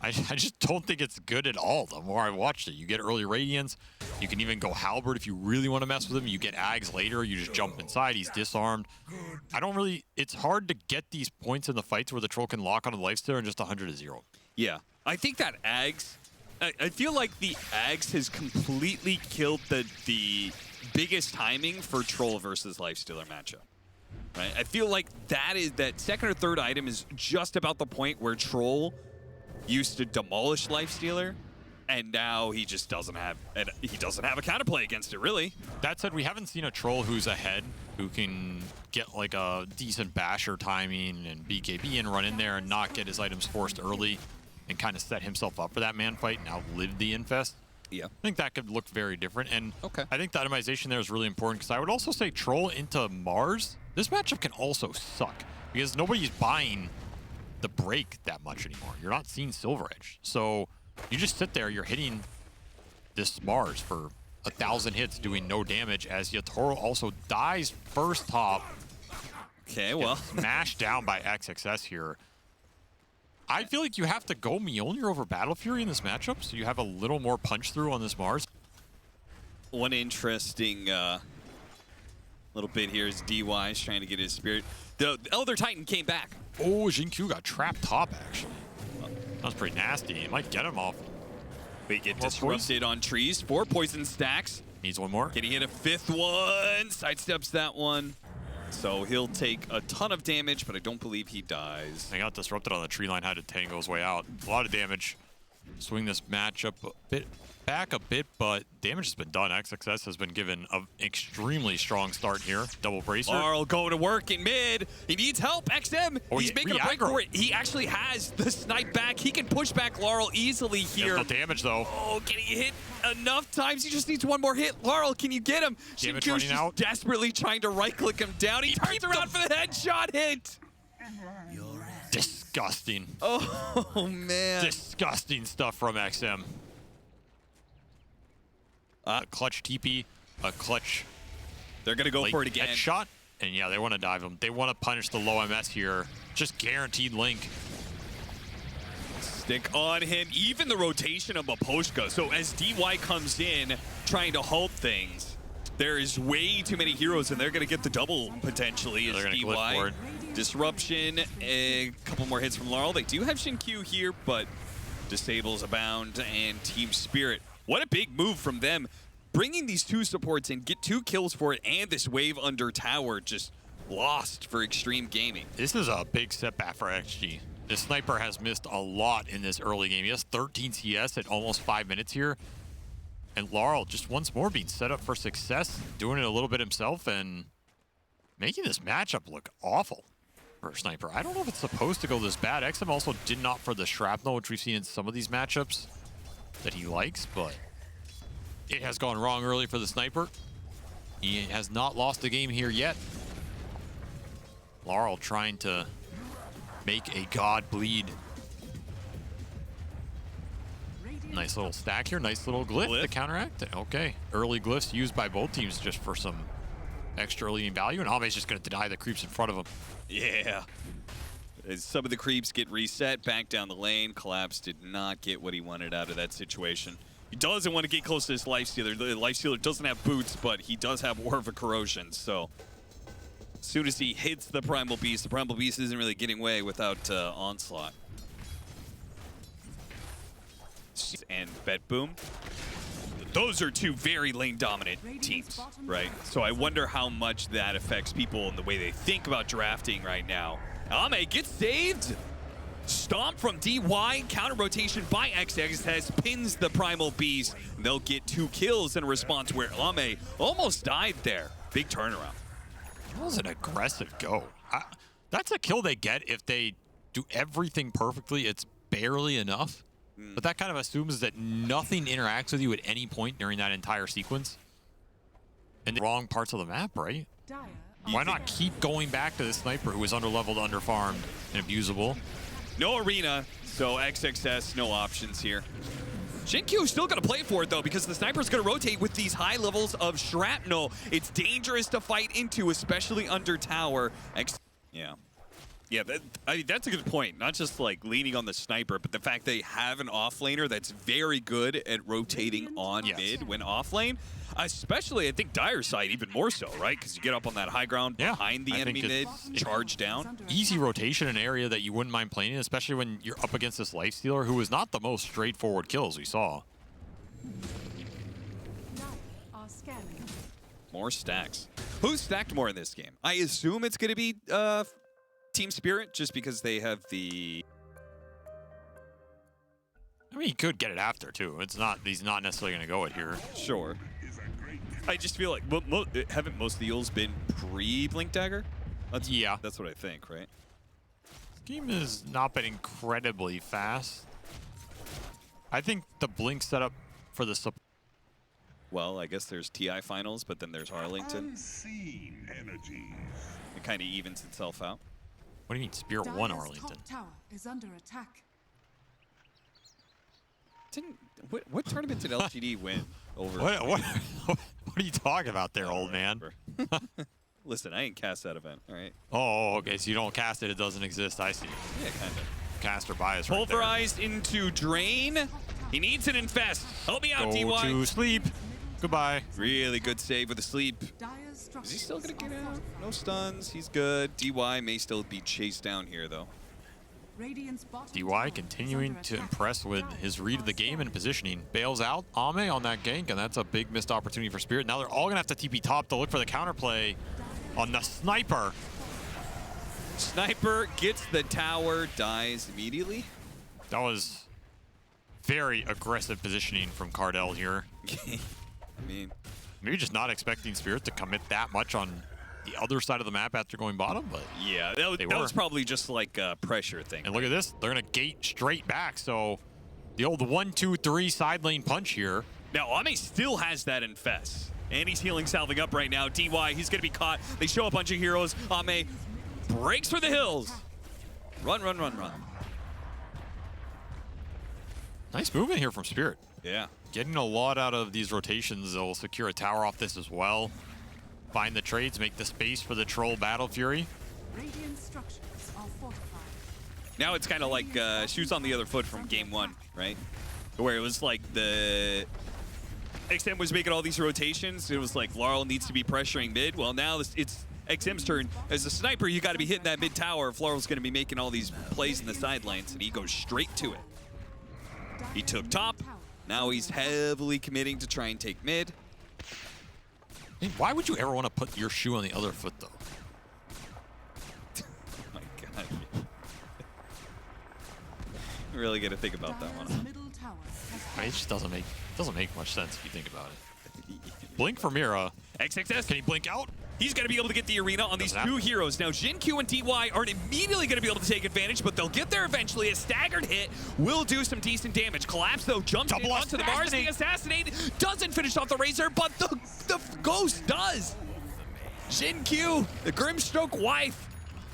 I just don't think it's good at all. The more I watched it, you get early Radiance. You can even go Halberd if you really want to mess with him. You get Ags later. You just jump inside. He's disarmed. I don't really... It's hard to get these points in the fights where the troll can lock onto the lifestealer and just 100-0. Yeah. I think that Ags... I feel like the Ags has completely killed the biggest timing for troll versus lifestealer matchup. Right? I feel like that second or third item is just about the point where troll used to demolish lifestealer, and now he just doesn't have a counterplay against it, really. That said, we haven't seen a troll who's ahead who can get like a decent basher timing and BKB and run in there and not get his items forced early and kind of set himself up for that man fight and outlive the infest. Yeah. I think that could look very different. And okay. I think the itemization there is really important because I would also say troll into Mars. This matchup can also suck because nobody's buying the break that much anymore. You're not seeing Silver Edge. So you just sit there, you're hitting this Mars for 1,000 hits doing no damage as Yatoro also dies first top. Okay, well. Smashed down by XXS here. I feel like you have to go Mjolnir over Battle Fury in this matchup, so you have a little more punch through on this Mars. One interesting little bit here is DY is trying to get his spirit. The Elder Titan came back. Oh, Jin-Q got trapped top, actually. That was pretty nasty. It might get him off. They get disrupted on trees. 4 poison stacks. Needs one more. Can he hit a 5th one? Sidesteps that one. So he'll take a ton of damage, but I don't believe he dies. He got disrupted on the tree line, had to tango his way out. A lot of damage. Swing this matchup back a bit, but damage has been done. XXS has been given an extremely strong start here. Double bracer. Larl going to work in mid. He needs help. XM, he's making a break for it. He actually has the snipe back. He can push back Larl easily here. No damage, though. Oh, can he hit enough times? He just needs one more hit. Larl, can you get him? Damage running out. Desperately trying to right-click him down. He turns around for the headshot hit. Disgusting. Oh, man. Disgusting stuff from XM. A clutch TP, a clutch. They're going to go for it again. Headshot, and yeah, they want to dive him. They want to punish the low MS here. Just guaranteed link. Stick on him. Even the rotation of Maposhka. So as DY comes in, trying to halt things, there is way too many heroes, and they're going to get the double potentially. They're as DY. Disruption, a couple more hits from Larl. They do have Shin-Q here, but disables Abound and Team Spirit. What a big move from them. Bringing these 2 supports in, get 2 kills for it, and this wave under tower just lost for Extreme Gaming. This is a big setback for XG. The sniper has missed a lot in this early game. He has 13 CS at almost 5 minutes here. And Larl just once more being set up for success, doing it a little bit himself, and making this matchup look awful for a sniper. I don't know if it's supposed to go this bad. XM also did not for the shrapnel, which we've seen in some of these matchups that he likes, but it has gone wrong early for the sniper. He has not lost the game here yet. Larl trying to make a god bleed. Nice little stack here, nice little glyph to counteract it. Okay, early glyphs used by both teams just for some extra leading value, and Ame's just going to deny the creeps in front of him. Yeah. As some of the creeps get reset, back down the lane. Collapse did not get what he wanted out of that situation. He doesn't want to get close to this Lifestealer. The Lifestealer doesn't have boots, but he does have War of Corrosion. So as soon as he hits the Primal Beast isn't really getting away without Onslaught. And Bet Boom. Those are 2 very lane-dominant teams, right? So I wonder how much that affects people in the way they think about drafting right now. Ame gets saved. Stomp from DY. Counter rotation by XXS pins the Primal Beast. They'll get 2 kills in a response where Ame almost died there. Big turnaround. That was an aggressive go. That's a kill they get if they do everything perfectly. It's barely enough. But that kind of assumes that nothing interacts with you at any point during that entire sequence. In the wrong parts of the map, right? Why not keep going back to the sniper who is underleveled, underfarmed, and abusable? No arena, so XXS, no options here. Shin-Q is still going to play for it, though, because the sniper's going to rotate with these high levels of shrapnel. It's dangerous to fight into, especially under tower. Yeah. Yeah, that's a good point. Not just like leaning on the sniper, but the fact they have an offlaner that's very good at rotating on mid when offlane. Especially, I think Dire's side even more so, right? Because you get up on that high ground behind the enemy mid, charge down. Easy rotation, an area that you wouldn't mind playing in, especially when you're up against this lifestealer who is not the most straightforward kills we saw. More stacks. Who's stacked more in this game? I assume it's going to be Team Spirit, just because they have the... I mean, he could get it after, too. It's not, he's not necessarily going to go it here. Sure. I just feel like, haven't most of the Eels been pre-Blink Dagger? That's what I think, right? This game has not been incredibly fast. I think the Blink setup for the support. Well, I guess there's TI finals, but then there's Arlington. It kind of evens itself out. What do you mean, Spirit won Arlington? Tower is under attack. What tournament did LGD win over? What are you talking about there, old man? Listen, I ain't cast that event, all right? Oh, okay, so you don't cast it, it doesn't exist. I see. Yeah, kind of. Caster bias Pulverized into Drain. He needs an Infest. Help me out, DY. Go to sleep. Goodbye. Really good save with a sleep. Is he still going to get out? No stuns. He's good. DY may still be chased down here, though. DY continuing to impress with his read of the game and positioning. Bails out Ame on that gank, and that's a big missed opportunity for Spirit. Now they're all going to have to TP top to look for the counterplay on the sniper. Sniper gets the tower, dies immediately. That was very aggressive positioning from Cardell here. I mean, maybe just not expecting Spirit to commit that much on the other side of the map after going bottom, but yeah, that was probably just like a pressure thing. And look at this, they're gonna gate straight back, so the old 1-2-3 side lane punch here. Now, Ame still has that Infest, and he's healing salving up right now. DY, he's gonna be caught. They show a bunch of heroes. Ame breaks for the hills. Run, run, run, run. Nice movement here from Spirit. Yeah. Getting a lot out of these rotations. They'll secure a tower off this as well. Find the trades, make the space for the Troll Battle Fury. Now it's kind of like shoes on the other foot from game one, right? Where it was like the XM was making all these rotations. It was like Laurel needs to be pressuring mid. Well, now it's XM's turn. As a sniper, you got to be hitting that mid tower if Laurel's going to be making all these plays in the sidelines, and he goes straight to it. He took top. Now he's heavily committing to try and take mid. Hey, why would you ever want to put your shoe on the other foot, though? Oh my God. You really got to think about that one. I mean, it just doesn't make much sense if you think about it. Blink for Mira. XXS. Can he blink out? He's going to be able to get the arena on these two heroes. Now, Jin-Q and DY aren't immediately going to be able to take advantage, but they'll get there eventually. A staggered hit will do some decent damage. Collapse, though, jumps in onto the Mars. The Assassinate doesn't finish off the Razor, but the Ghost does. Jin-Q, the Grimstroke wife,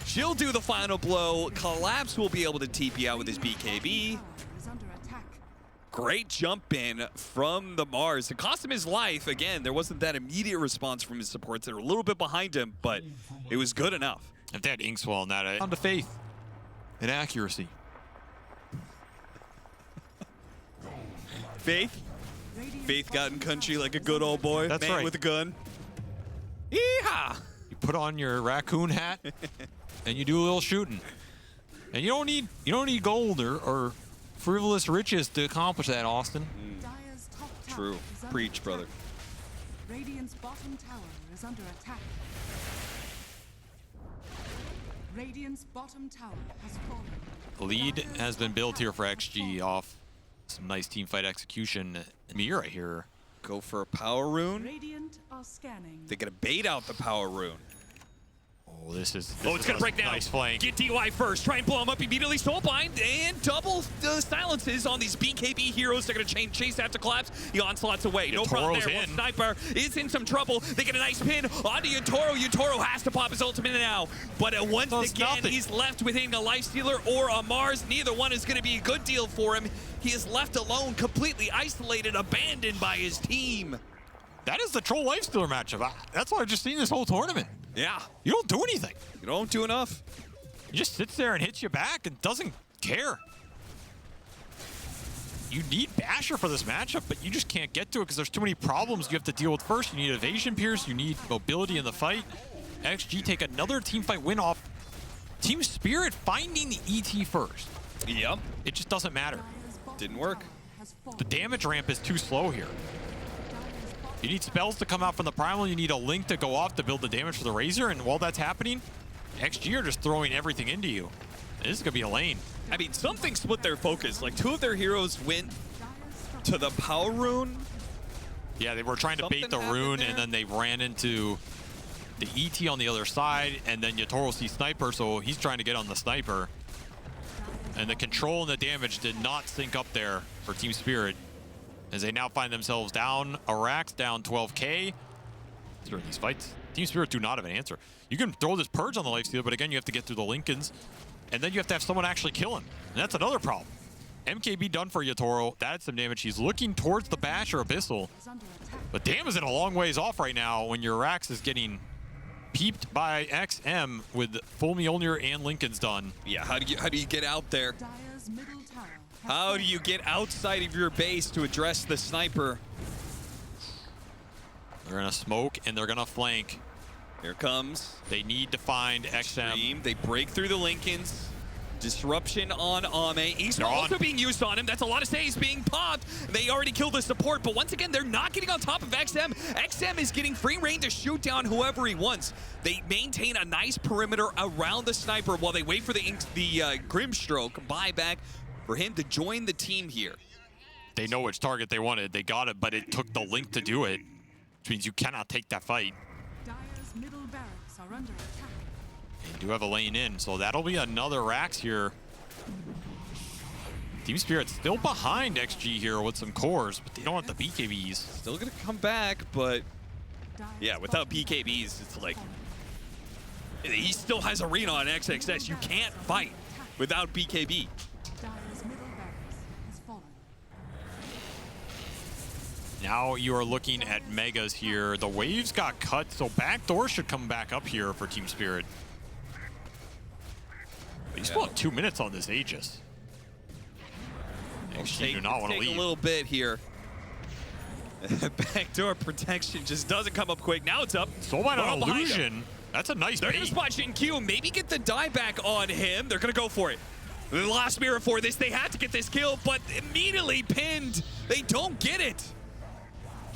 she'll do the final blow. Collapse will be able to TP out with his BKB. Great jump in from the Mars. It cost him his life. Again, there wasn't that immediate response from his supports. They were a little bit behind him, but it was good enough. If they had Inkswell in that, down to faith and accuracy. Faith? Faith got in country like a good old boy. That's man right. With a gun. Yeehaw! You put on your raccoon hat and you do a little shooting. And you don't need gold or frivolous riches to accomplish that, Austin. True. Preach, brother. Radiant's bottom tower is under attack. Radiant's bottom tower has fallen. The lead has been built here for XG off some nice teamfight execution. Mira here. Go for a power rune. Radiant are scanning. They're gonna bait out the power rune. Oh, this is it's gonna break down. Nice flank. Get DY first. Try and blow him up immediately. Soulbind and double the silences on these BKB heroes. They're gonna chase after Collapse. The onslaught's away. No problem there. Well, Sniper is in some trouble. They get a nice pin onto Yutoro. Yutoro has to pop his ultimate now. But once again, he's left within a Lifestealer or a Mars. Neither one is gonna be a good deal for him. He is left alone, completely isolated, abandoned by his team. That is the Troll Lifestealer matchup. That's what I've just seen this whole tournament. Yeah. You don't do anything. You don't do enough. He just sits there and hits you back and doesn't care. You need Basher for this matchup, but you just can't get to it because there's too many problems you have to deal with first. You need evasion pierce, you need mobility in the fight. XG take another team fight win off Team Spirit finding the ET first. Yep. It just doesn't matter. Didn't work. The damage ramp is too slow here. You need spells to come out from the Primal, you need a Link to go off to build the damage for the Razor, and while that's happening, XG are just throwing everything into you. This is gonna be a lane. I mean, something split their focus. Like, two of their heroes went to the power rune. Yeah, they were trying to bait the rune, and then they ran into the ET on the other side, and then Yatoro sees Sniper, so he's trying to get on the Sniper. And the control and the damage did not sync up there for Team Spirit, as they now find themselves down Arax, down 12K. During these fights, Team Spirit do not have an answer. You can throw this Purge on the lifesteal, but again, you have to get through the Lincolns, and then you have to have someone actually kill him. And that's another problem. MKB done for Yatoro. That's some damage. He's looking towards the Bash or Abyssal. But damn is in a long ways off right now when your Arax is getting peeped by XM with full Mjolnir and Lincoln's done. Yeah, how do you get out there? How do you get outside of your base to address the Sniper? They're gonna smoke and they're gonna flank. Here comes. They need to find XM. XTREME. They break through the Lincolns. Disruption on Ame. He's They're also on. being used on him. That's a lot of saves being popped. They already killed the support, but once again, they're not getting on top of XM. XM is getting free reign to shoot down whoever he wants. They maintain a nice perimeter around the Sniper while they wait for the Grimstroke buyback for him to join the team here. They know which target they wanted. They got it, but it took the Link to do it, which means you cannot take that fight. Dire's middle barracks are under attack. They do have a lane in, so that'll be another Rax here. Team Spirit still behind XG here with some cores, but they don't have the BKBs. Still gonna come back, but yeah, without BKBs, it's like he still has arena on XXS. You can't fight without BKB. Dire's middle barracks has fallen. Now you are looking at Megas here. The waves got cut, so backdoor should come back up here for Team Spirit. But you still have 2 minutes on this Aegis. XG do not want to leave. A little bit here. Backdoor protection just doesn't come up quick. Now it's up. Soulbind on Illusion. That's a nice They're bait. going to spot Shin Q, maybe get the dieback on him. They're going to go for it. The last mirror for this, they had to get this kill, but immediately pinned. They don't get it.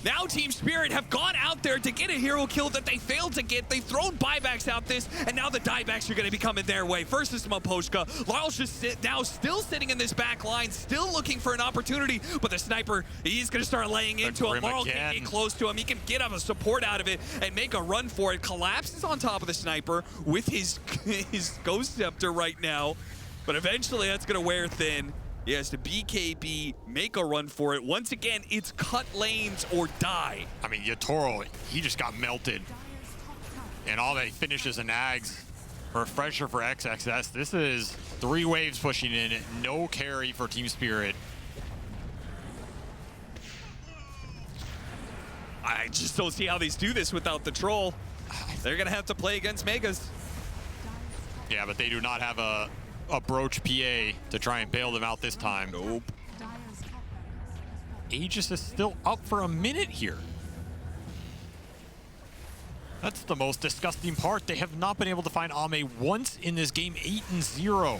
Now Team Spirit have gone out there to get a hero kill that they failed to get. They've thrown buybacks out this, and now the diebacks are going to be coming their way. First is Maposhka. Larl's just now still sitting in this back line, still looking for an opportunity, but the Sniper, he's going to start laying into him. Larl can't get close to him. He can get a support out of it and make a run for it. Collapses on top of the Sniper with his Ghost Scepter right now, but eventually that's going to wear thin. He has to BKB, make a run for it. Once again, it's cut lanes or die. I mean, Yatoro, he just got melted. And all they finishes and ags. Refresher for XXS. This is 3 waves pushing in. No carry for Team Spirit. I just don't see how they do this without the troll. They're going to have to play against Megas. Yeah, but they do not have a Broach PA to try and bail them out this time. Nope. Aegis is still up for a minute here. That's the most disgusting part. They have not been able to find Ame once in this game. 8-0.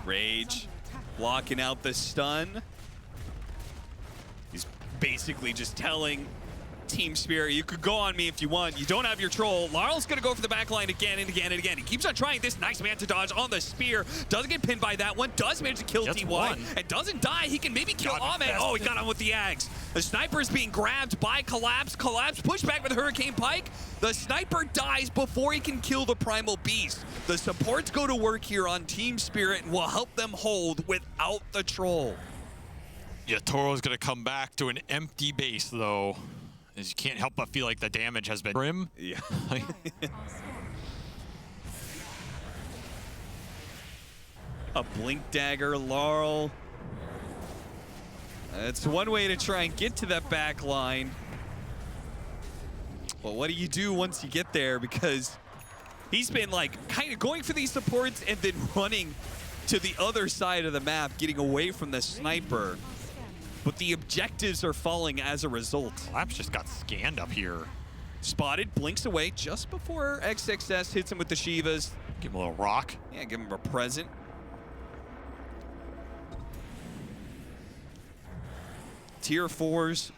Rage blocking out the stun. He's basically just telling Team Spirit, you could go on me if you want. You don't have your troll. Larl's going to go for the back line again and again and again. He keeps on trying this. Nice man to dodge on the spear. Doesn't get pinned by that one. Does manage to kill DY. And doesn't die. He can maybe kill Ame. Oh, he got on with the Ags. The Sniper is being grabbed by Collapse. Collapse pushed back with Hurricane Pike. The Sniper dies before he can kill the Primal Beast. The supports go to work here on Team Spirit and will help them hold without the troll. Yatoro's going to come back to an empty base, though. As you can't help but feel like the damage has been grim. Yeah. A blink dagger, Laurel. That's one way to try and get to that back line. But what do you do once you get there? Because He's been like kind of going for these supports and then running to the other side of the map, getting away from the sniper. But the objectives are falling as a result. Labs just got scanned up here. Spotted, blinks away just before XXS hits him with the Shivas. Give him a little rock. Yeah, give him a present. Tier 4s,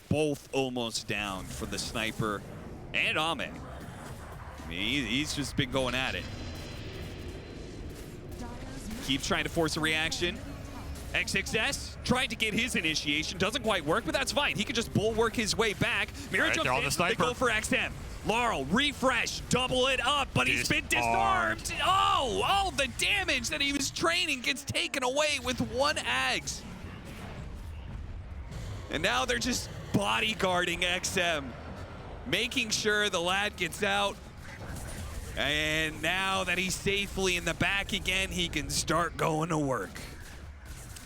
both almost down for the sniper and Ame. I mean, he's just been going at it. Keeps trying to force a reaction. XXS trying to get his initiation. Doesn't quite work, but that's fine. He can just bulwark his way back. Mira jumps in. They go for XM. Laurel, refresh, double it up, but he's been disarmed. Oh, the damage that he was training gets taken away with one Ags. And now they're just bodyguarding XM, making sure the lad gets out. And now that he's safely in the back again, he can start going to work.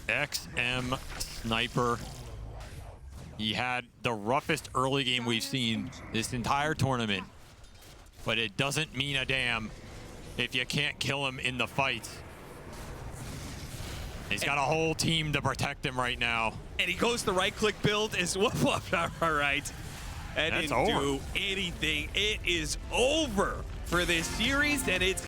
XM Sniper. He had the roughest early game we've seen this entire tournament. But it doesn't mean a damn if you can't kill him in the fight. He's got a whole team to protect him right now. And he goes the right-click build as well. All right. And didn't do anything. It is over for this series, and it's